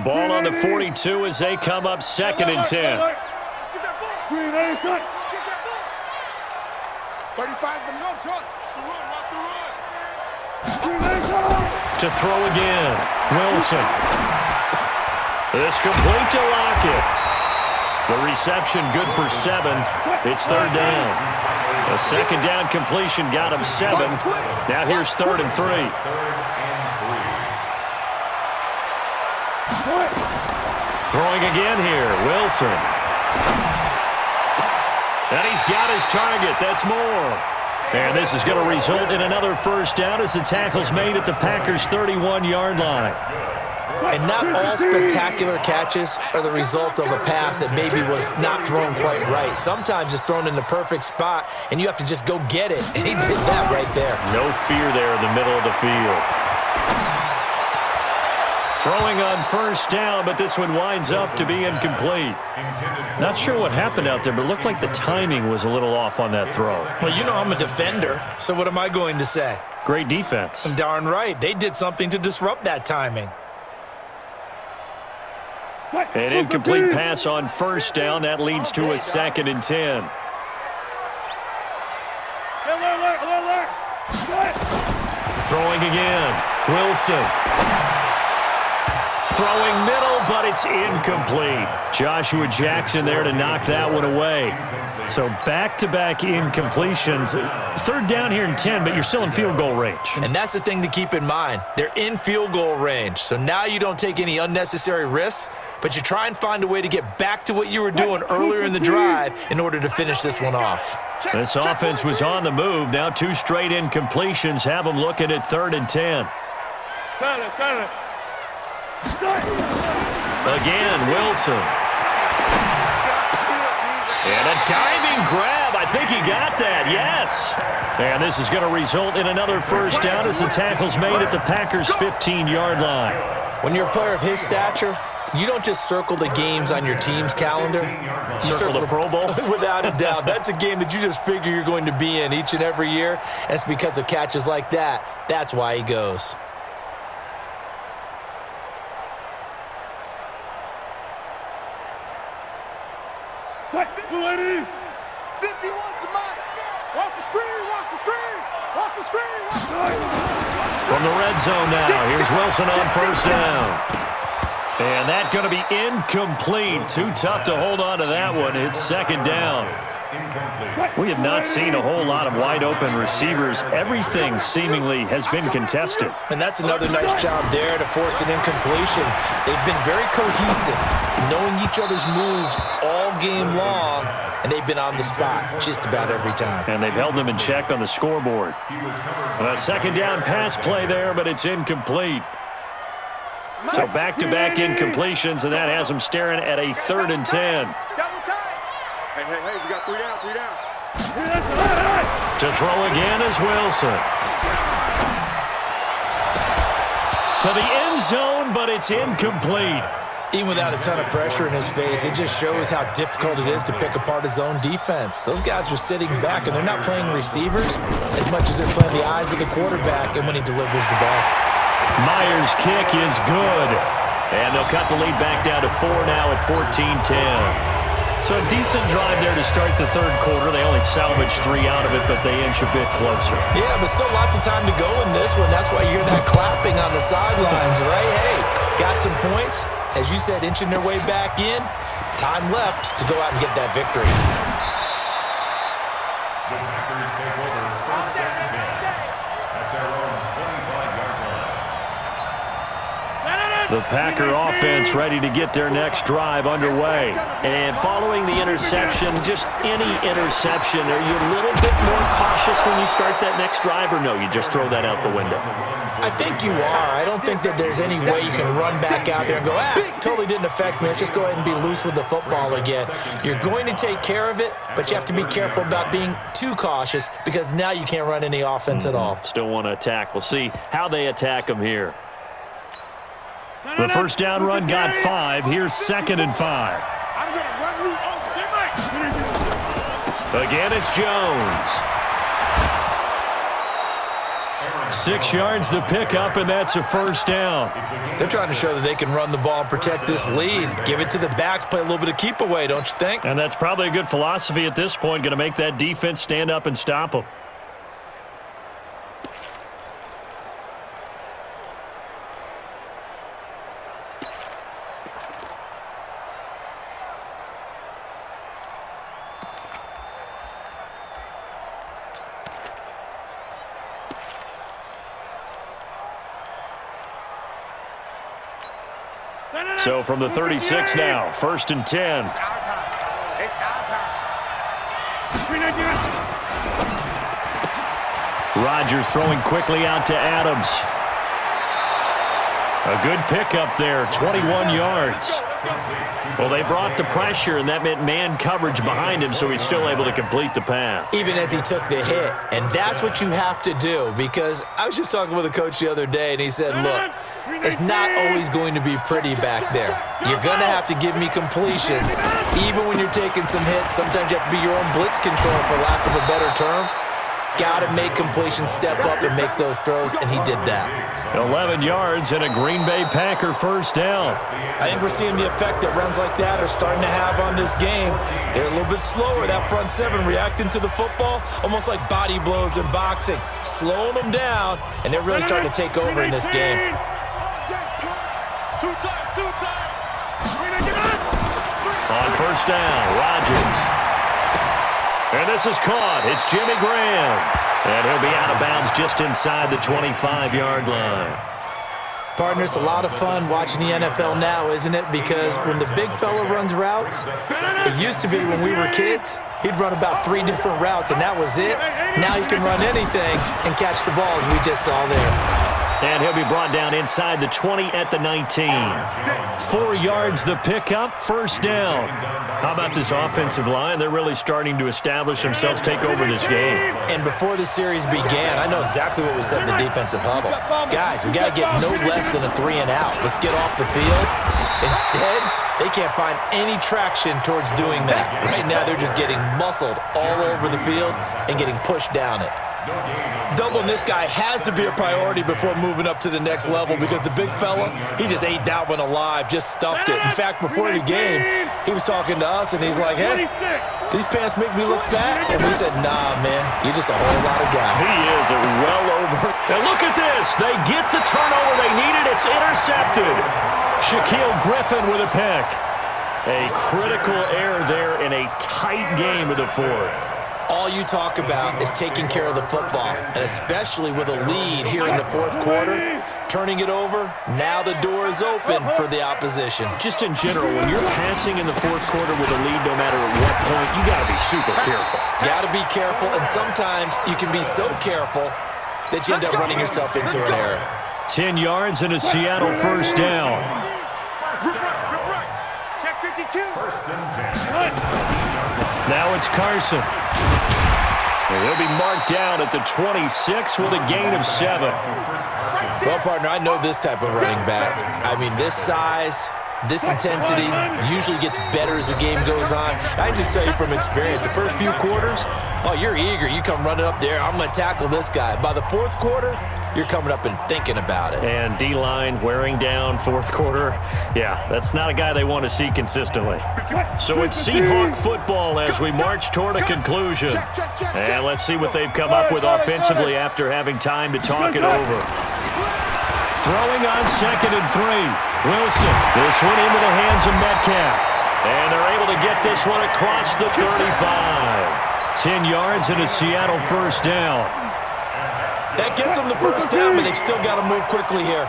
Ball on the 42 as they come up 2nd and 10. 35 the no shot. To throw again. Wilson. This complete to Lockett. The reception good for 7. It's 3rd down. A 2nd down completion got him 7. Now here's 3rd and 3. Throwing again here. Wilson. And he's got his target. That's more. And this is going to result in another 1st down as the tackle's made at the Packers' 31-yard line. And not all spectacular catches are the result of a pass that maybe was not thrown quite right. Sometimes it's thrown in the perfect spot, and you have to just go get it. And he did that right there. No fear there in the middle of the field. Throwing on 1st down, but this one winds up to be incomplete. Not sure what happened out there, but it looked like the timing was a little off on that throw. Well, you know I'm a defender, so what am I going to say? Great defense. Darn right. They did something to disrupt that timing. An incomplete pass on 1st down. That leads to a 2nd and 10. Throwing again. Wilson. Throwing middle, but it's incomplete. Joshua Jackson there to knock that one away. So back-to-back incompletions. 3rd down here in 10, but you're still in field goal range. And that's the thing to keep in mind. They're in field goal range. So now you don't take any unnecessary risks, but you try and find a way to get back to what you were doing earlier in the drive in order to finish this one off. This offense was on the move. Now 2 straight incompletions have them looking at 3rd and 10. Again, Wilson. And a diving grab. I think he got that, yes. And this is going to result in another 1st down as the tackle's made at the Packers' 15-yard line. When you're a player of his stature, you don't just circle the games on your team's calendar. You circle the Pro Bowl? Without a doubt. That's a game that you just figure you're going to be in each and every year. And it's because of catches like that. That's why he goes. Lady, 51's the mic. Watch the screen, watch the screen, watch the screen, watch the screen. From the red zone now, here's Wilson on 1st down. And that's going to be incomplete. Too tough to hold on to that one. It's 2nd down. We have not seen a whole lot of wide-open receivers. Everything seemingly has been contested. And that's another nice job there to force an incompletion. They've been very cohesive, knowing each other's moves all game long, and they've been on the spot just about every time. And they've held them in check on the scoreboard. A 2nd down pass play there, but it's incomplete. So back-to-back incompletions, and that has them staring at a 3rd and 10. Hey, we got 3 down, 3 down. To throw again is Wilson. To the end zone, but it's incomplete. Even without a ton of pressure in his face, it just shows how difficult it is to pick apart his own defense. Those guys are sitting back, and they're not playing receivers as much as they're playing the eyes of the quarterback and when he delivers the ball. Myers' kick is good. And they'll cut the lead back down to 4 now at 14-10. So a decent drive there to start the 3rd quarter. They only salvaged 3 out of it, but they inch a bit closer. Yeah, but still lots of time to go in this one. That's why you hear that clapping on the sidelines, right? Hey, got some points. As you said, inching their way back in. Time left to go out and get that victory. The Packers take over 1st and 10 at their own 25-yard line. The Packer offense ready to get their next drive underway. And following the interception, just any interception, are you a little bit more cautious when you start that next drive, or no, you just throw that out the window? I think you are. I don't think that there's any way you can run back out there and go, totally didn't affect me. Let's just go ahead and be loose with the football again. You're going to take care of it, but you have to be careful about being too cautious because now you can't run any offense at all. Still want to attack. We'll see how they attack them here. The 1st down run got 5. Here's 2nd and 5. I'm going to run you over. Again, it's Jones. 6 yards the pickup, and that's a first down. They're trying to show that they can run the ball and protect this lead. Give it to the backs, play a little bit of keep away, don't you think? And that's probably a good philosophy at this point, going to make that defense stand up and stop them. So from the 36 now, 1st and 10. It's our time. It's our time. Rodgers throwing quickly out to Adams. A good pickup there, 21 yards. Well, they brought the pressure, and that meant man coverage behind him, so he's still able to complete the pass. Even as he took the hit. And that's what you have to do, because I was just talking with a coach the other day, and he said, look, it's not always going to be pretty back there. You're going to have to give me completions. Even when you're taking some hits, sometimes you have to be your own blitz control, for lack of a better term. Got to make completions, step up and make those throws, and he did that. 11 yards and a Green Bay Packer first down. I think we're seeing the effect that runs like that are starting to have on this game. They're a little bit slower, that front seven, reacting to the football, almost like body blows in boxing, slowing them down, and they're really starting to take over in this game. On first down, Rodgers. And this is caught. It's Jimmy Graham. And he'll be out of bounds just inside the 25-yard line. Partner, it's a lot of fun watching the NFL now, isn't it? Because when the big fella runs routes, it used to be when we were kids, he'd run about 3 different routes, and that was it. Now he can run anything and catch the ball, as we just saw there. And he'll be brought down inside the 20 at the 19. 4 yards the pickup, first down. How about this offensive line? They're really starting to establish themselves, take over this game. And before the series began, I know exactly what we said in the defensive huddle. Guys, we got to get no less than a 3 and out. Let's get off the field. Instead, they can't find any traction towards doing that. Right now, they're just getting muscled all over the field and getting pushed down it. Doubling this guy has to be a priority before moving up to the next level, because the big fella, he just ate that one alive, just stuffed it. In fact, before the game, he was talking to us, and he's like, hey, these pants make me look fat? And we said, nah, man, you're just a whole lot of guy. He is well over. And look at this. They get the turnover they needed. It's intercepted. Shaquille Griffin with a pick. A critical error there in a tight game of the fourth. All you talk about is taking care of the football, and especially with a lead here in the fourth quarter, turning it over, now the door is open for the opposition. Just in general, when you're passing in the fourth quarter with a lead, no matter at what point, you got to be super careful. Got to be careful, and sometimes you can be so careful that you end up running yourself into an error. 10 yards and a Seattle first down. Check 52. First and 10. Now it's Carson. And he'll be marked down at the 26 with a gain of 7. Well, partner, I know this type of running back. I mean, this size, this intensity usually gets better as the game goes on. I can just tell you from experience, the first few quarters, oh, you're eager. You come running up there, I'm going to tackle this guy. By the fourth quarter, you're coming up and thinking about it. And D-line wearing down fourth quarter. Yeah, that's not a guy they want to see consistently. So it's Seahawk football as we march toward a conclusion. And let's see what they've come up with offensively after having time to talk it over. Throwing on 2nd and 3. Wilson, this one into the hands of Metcalf. And they're able to get this one across the 35. 10 yards and a Seattle first down. That gets them the first down, but they've still got to move quickly here.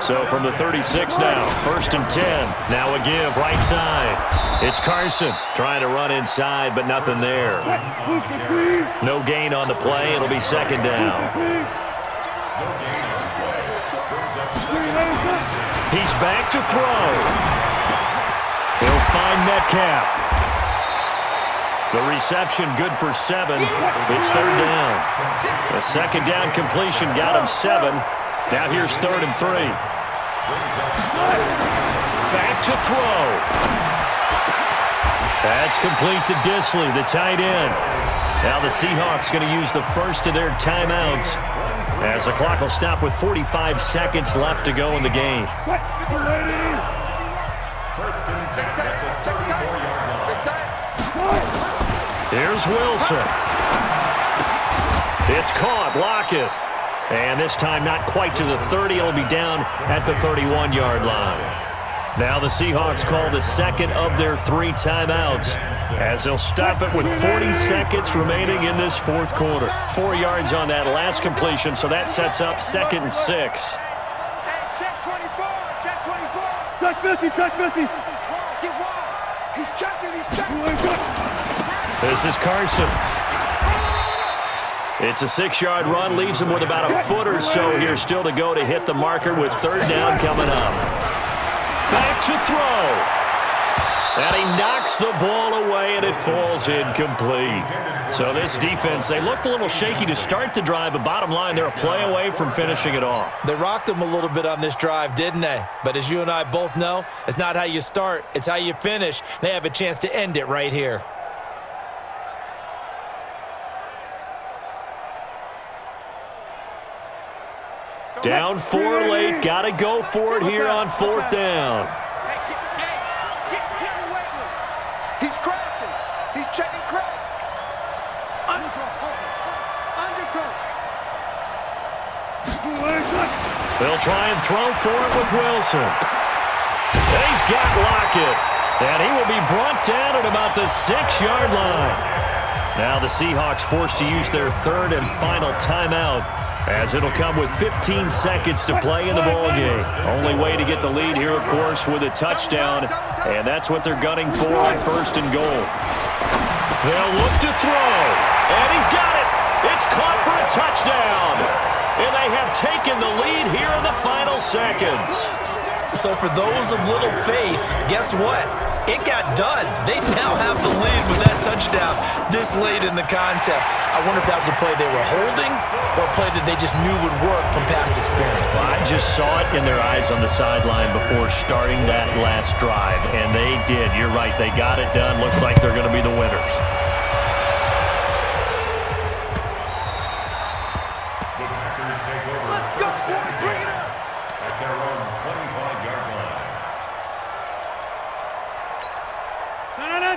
So from the 36 now, 1st and 10. Now a give, right side. It's Carson trying to run inside, but nothing there. No gain on the play. It'll be 2nd down. He's back to throw. He'll find Metcalf. The reception good for 7. It's 3rd down. The 2nd down completion got him 7. Now here's 3rd and 3. Back to throw. That's complete to Disley, the tight end. Now the Seahawks going to use the first of their timeouts As the clock will stop with 45 seconds left to go in the game. First and 10 at the 34-yard line. Here's Wilson. It's caught. Lockett. And this time not quite to the 30. It'll be down at the 31-yard line. Now the Seahawks call the second of their 3 timeouts as they'll stop it with 40 seconds remaining in this fourth quarter. 4 yards on that last completion, so that sets up 2nd and 6. Check 24, check 24. Check 50, check 50. Get wide. He's checking, he's checking. This is Carson. It's a 6-yard run, leaves him with about a foot or so here still to go to hit the marker with 3rd down coming up. Back to throw. And he knocks the ball away, and it falls incomplete. So this defense, they looked a little shaky to start the drive, but bottom line, they're a play away from finishing it off. They rocked them a little bit on this drive, didn't they? But as you and I both know, it's not how you start, it's how you finish. They have a chance to end it right here. Down 4 late. Got to go for it here on 4th down. Get away with him. He's crashing. He's checking crash. They'll try and throw for it with Wilson. And he's got Lockett. And he will be brought down at about the 6-yard line. Now the Seahawks forced to use their 3rd and final timeout, as it'll come with 15 seconds to play in the ballgame. Only way to get the lead here, of course, with a touchdown, and that's what they're gunning for on 1st and goal. They'll look to throw, and he's got it. It's caught for a touchdown, and they have taken the lead here in the final seconds. So for those of little faith, guess what? It got done. They now have the lead with that touchdown this late in the contest. I wonder if that was a play they were holding or a play that they just knew would work from past experience. Well, I just saw it in their eyes on the sideline before starting that last drive, and they did. You're right. They got it done. Looks like they're going to be the winners. The Packers take over. Let's go, boys. Bring it up. At their own 25-yard line.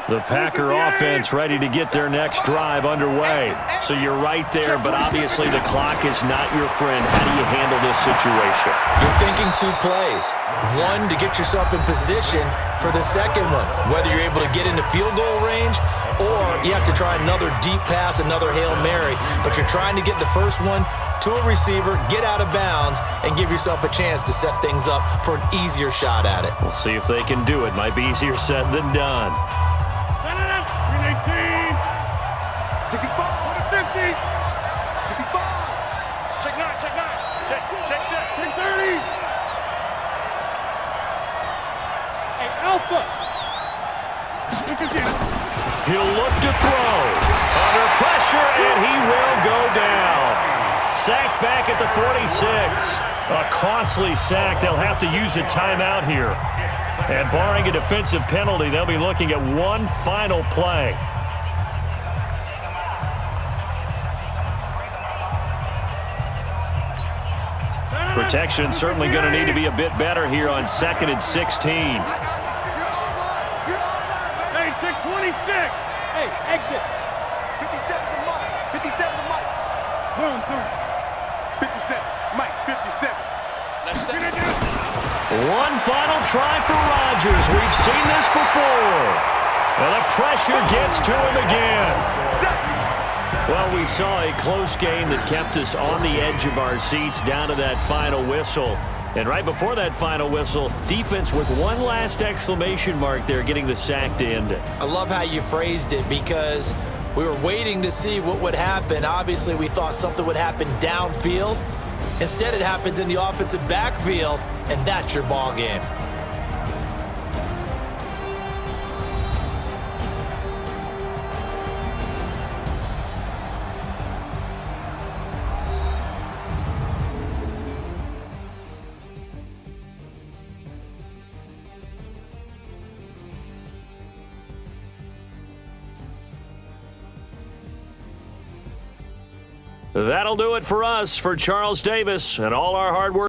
The Packer offense ready to get their next drive underway. So you're right there, but obviously the clock is not your friend. How do you handle this situation? You're thinking 2 plays. One, to get yourself in position for the second one, whether you're able to get into field goal range or you have to try another deep pass, another Hail Mary. But you're trying to get the first one to a receiver, get out of bounds, and give yourself a chance to set things up for an easier shot at it. We'll see if they can do it. Might be easier said than done. 65, 50, 65. Check 9, check 9. Check 30. Hey, Alpha. He'll look to throw. Under pressure, and he will go down. Sacked back at the 46. A costly sack. They'll have to use a timeout here. And barring a defensive penalty, they'll be looking at one final play. Protection certainly going to need to be a bit better here on 2nd and 16. Hey, check 26. Hey, exit. 57 to Mike. 57 to Mike. Turn. 57. Mike, 57. One final try for Rodgers. We've seen this before. And the pressure gets to him again. Well, we saw a close game that kept us on the edge of our seats down to that final whistle. And right before that final whistle, defense with one last exclamation mark there, getting the sack to end it. I love how you phrased it because we were waiting to see what would happen. Obviously, we thought something would happen downfield. Instead, it happens in the offensive backfield, and that's your ball game. That'll do it for us. For Charles Davis and all our hard work.